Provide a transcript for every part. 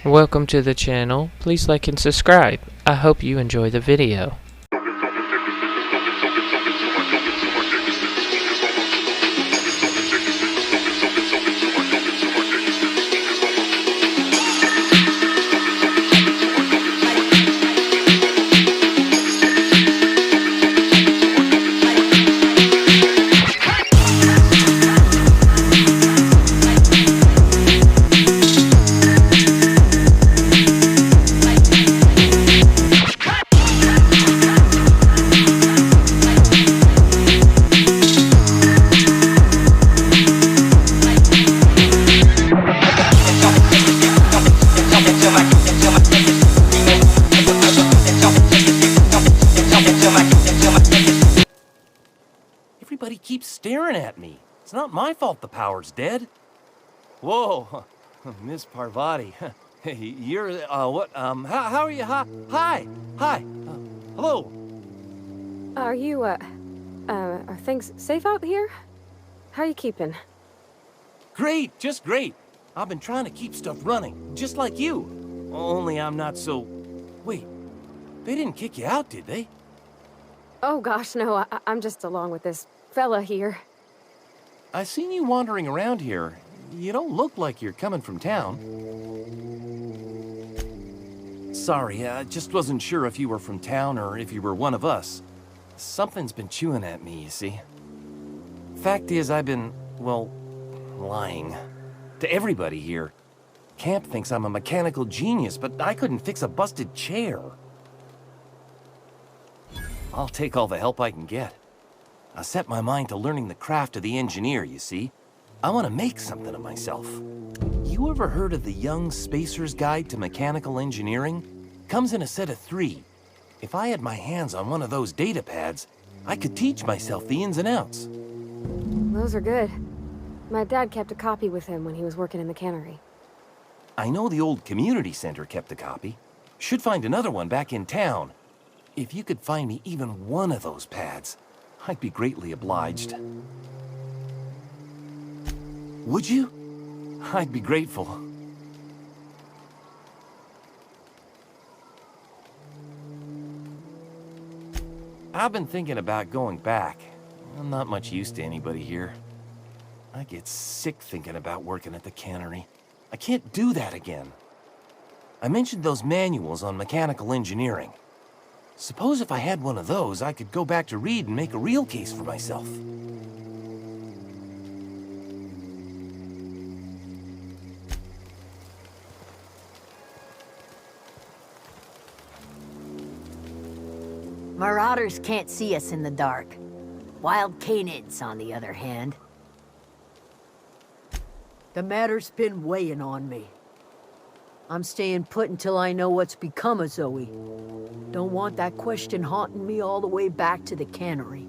Welcome to the channel. Please like and subscribe. I hope you enjoy the video. Everybody keeps staring at me. It's not my fault the power's dead. Whoa, Miss Parvati. Hey, you're, what, how are you? Hi, hello. Are things safe out here? How are you keeping? Great, just great. I've been trying to keep stuff running, just like you. Only I'm not so... Wait, they didn't kick you out, did they? Oh gosh, no, I'm just along with this fella here. I seen you wandering around here. You don't look like you're coming from town. Sorry, I just wasn't sure if you were from town or if you were one of us. Something's been chewing at me, you see. Fact is, I've been, well, lying. To everybody here. Camp thinks I'm a mechanical genius, but I couldn't fix a busted chair. I'll take all the help I can get. I set my mind to learning the craft of the engineer, you see. I want to make something of myself. You ever heard of the Young Spacer's Guide to Mechanical Engineering? Comes in a set of 3. If I had my hands on one of those data pads, I could teach myself the ins and outs. Those are good. My dad kept a copy with him when he was working in the cannery. I know the old community center kept a copy. Should find another one back in town. If you could find me even one of those pads, I'd be greatly obliged. Would you? I'd be grateful. I've been thinking about going back. I'm not much use to anybody here. I get sick thinking about working at the cannery. I can't do that again. I mentioned those manuals on mechanical engineering. Suppose if I had one of those, I could go back to Reed and make a real case for myself. Marauders can't see us in the dark. Wild canids, on the other hand. The matter's been weighing on me. I'm staying put until I know what's become of Zoe. Don't want that question haunting me all the way back to the cannery.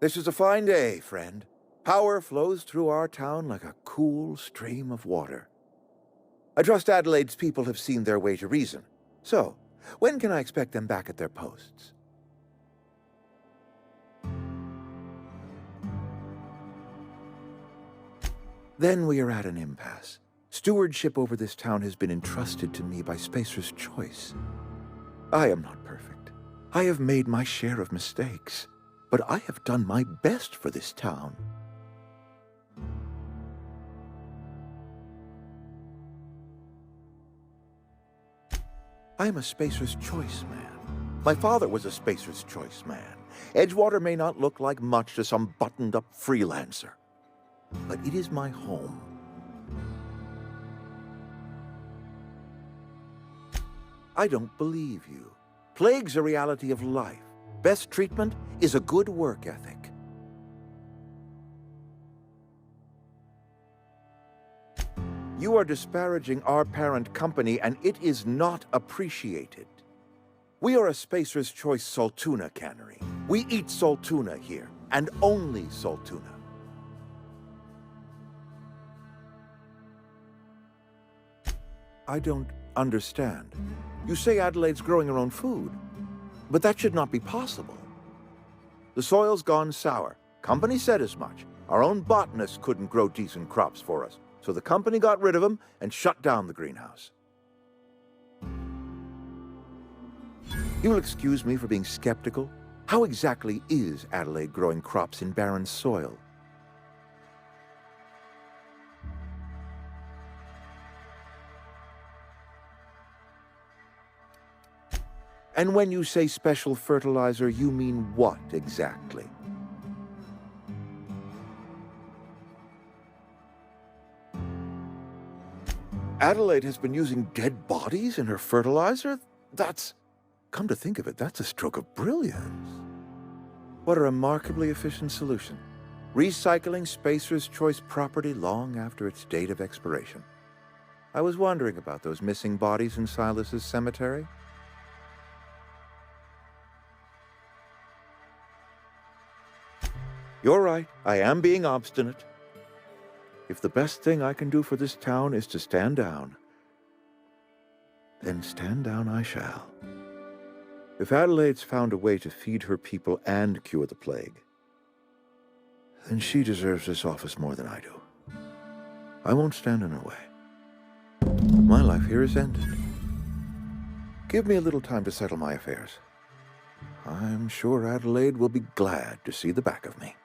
This is a fine day, friend. Power flows through our town like a cool stream of water. I trust Adelaide's people have seen their way to reason. So, when can I expect them back at their posts? Then we are at an impasse. Stewardship over this town has been entrusted to me by Spacer's Choice. I am not perfect. I have made my share of mistakes, but I have done my best for this town. I am a Spacer's Choice man. My father was a Spacer's Choice man. Edgewater may not look like much to some buttoned-up freelancer, but it is my home. I don't believe you. Plague's a reality of life. Best treatment is a good work ethic. You are disparaging our parent company, and it is not appreciated. We are a Spacer's Choice Saltuna cannery. We eat Saltuna here, and only Saltuna. I don't understand. You say Adelaide's growing her own food, but that should not be possible. The soil's gone sour. Company said as much. Our own botanists couldn't grow decent crops for us, so the company got rid of them and shut down the greenhouse. You will excuse me for being skeptical. How exactly is Adelaide growing crops in barren soil? And when you say special fertilizer, you mean what exactly? Adelaide has been using dead bodies in her fertilizer? Come to think of it, that's a stroke of brilliance. What a remarkably efficient solution. Recycling Spacer's Choice property long after its date of expiration. I was wondering about those missing bodies in Silas's cemetery. You're right, I am being obstinate. If the best thing I can do for this town is to stand down, then stand down I shall. If Adelaide's found a way to feed her people and cure the plague, then she deserves this office more than I do. I won't stand in her way. My life here is ended. Give me a little time to settle my affairs. I'm sure Adelaide will be glad to see the back of me.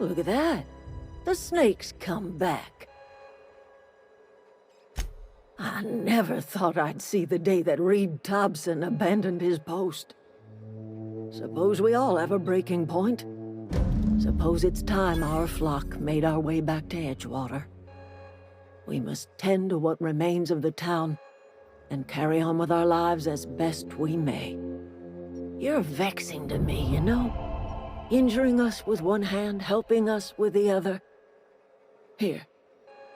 Look at that. The snake's come back. I never thought I'd see the day that Reed Thompson abandoned his post. Suppose we all have a breaking point. Suppose it's time our flock made our way back to Edgewater. We must tend to what remains of the town and carry on with our lives as best we may. You're vexing to me, you know? Injuring us with one hand, helping us with the other. Here,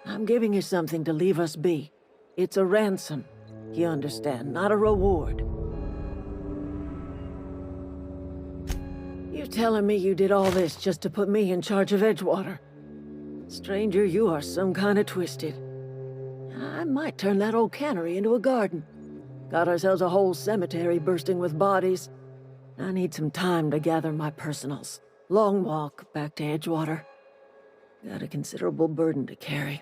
I'm giving you something to leave us be. It's a ransom, you understand, not a reward. You telling me you did all this just to put me in charge of Edgewater? Stranger, you are some kind of twisted. I might turn that old cannery into a garden. Got ourselves a whole cemetery bursting with bodies. I need some time to gather my personals. Long walk back to Edgewater. Got a considerable burden to carry.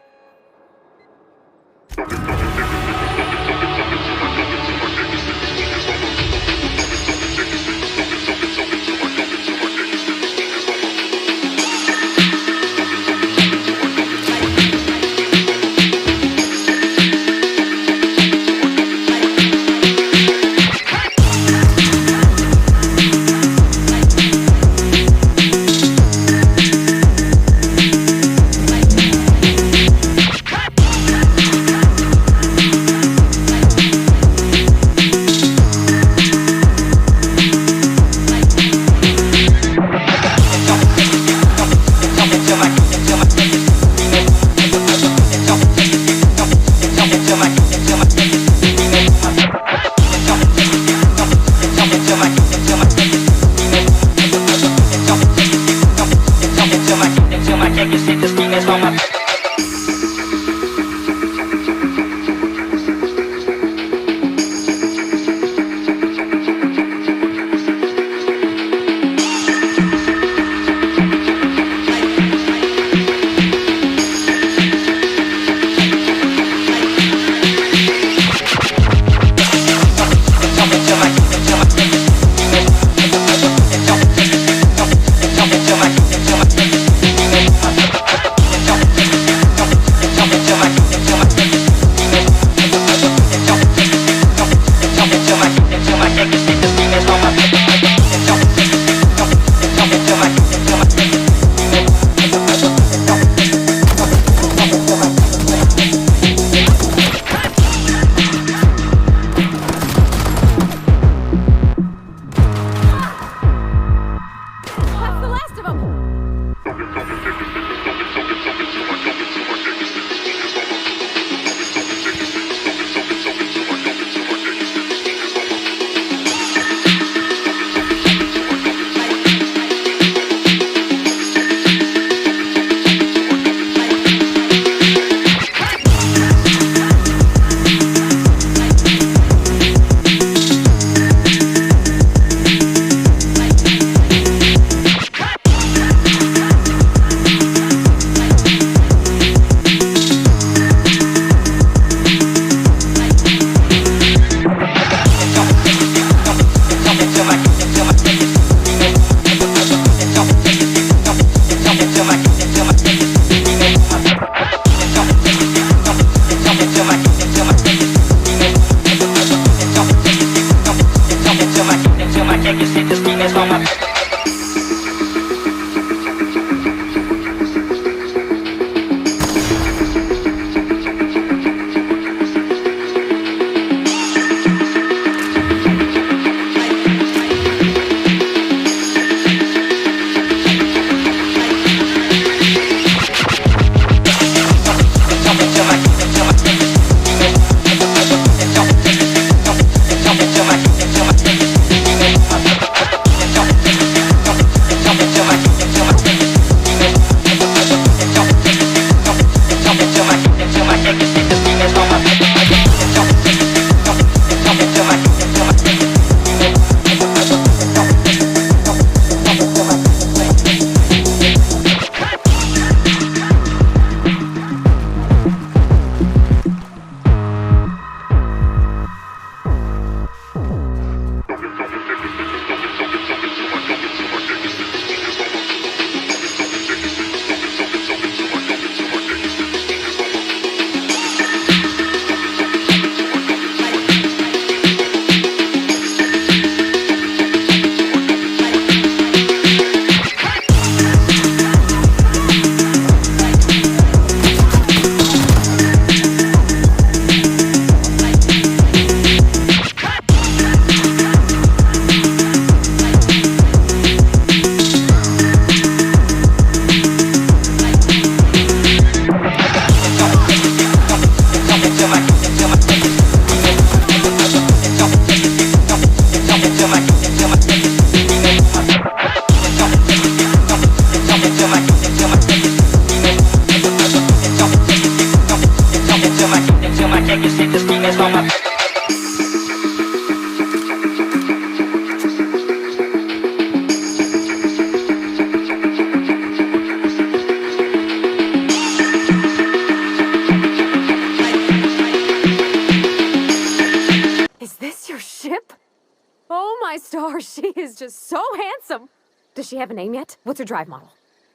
is just so handsome. Does she have a name yet? What's her drive model?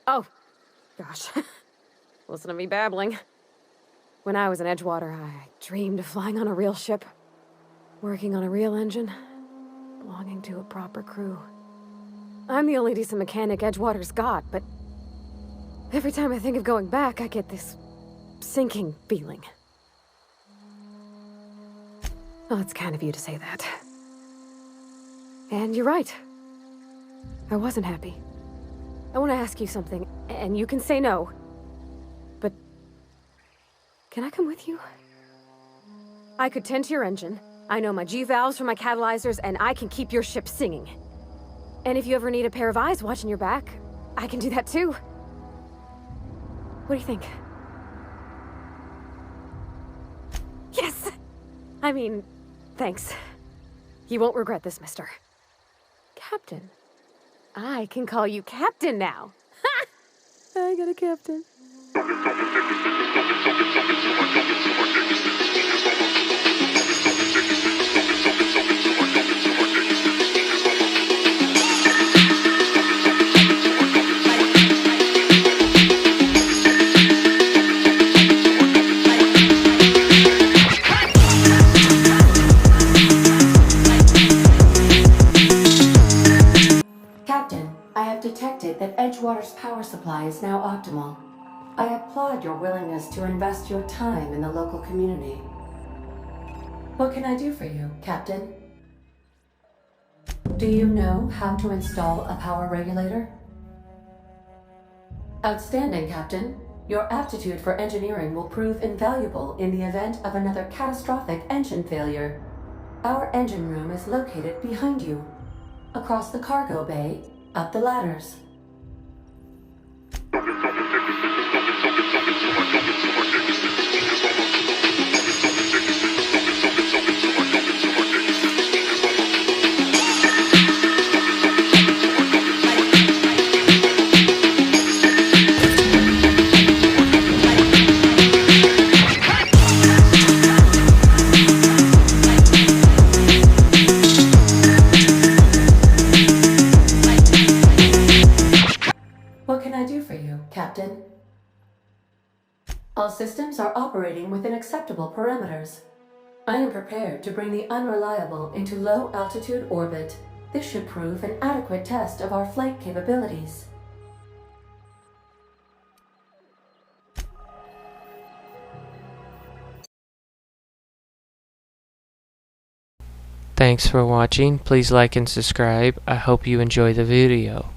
Oh, gosh. Listen to me babbling. When I was in Edgewater, I dreamed of flying on a real ship, working on a real engine, belonging to a proper crew. I'm the only decent mechanic Edgewater's got, but every time I think of going back, I get this sinking feeling. Well, it's kind of you to say that. And you're right. I wasn't happy. I want to ask you something, and you can say no. But can I come with you? I could tend to your engine. I know my G-valves for my catalyzers, and I can keep your ship singing. And if you ever need a pair of eyes watching your back, I can do that too. What do you think? Yes! I mean, thanks. You won't regret this, mister. Captain. I can call you Captain now. Ha! I got a captain. Captain, I have detected that Edgewater's power supply is now optimal. I applaud your willingness to invest your time in the local community. What can I do for you, Captain? Do you know how to install a power regulator? Outstanding, Captain. Your aptitude for engineering will prove invaluable in the event of another catastrophic engine failure. Our engine room is located behind you. Across the cargo bay, up the ladders. What can I do for you, Captain? All systems are operating within acceptable parameters. I am prepared to bring the unreliable into low-altitude orbit. This should prove an adequate test of our flight capabilities. Thanks for watching. Please like and subscribe. I hope you enjoy the video.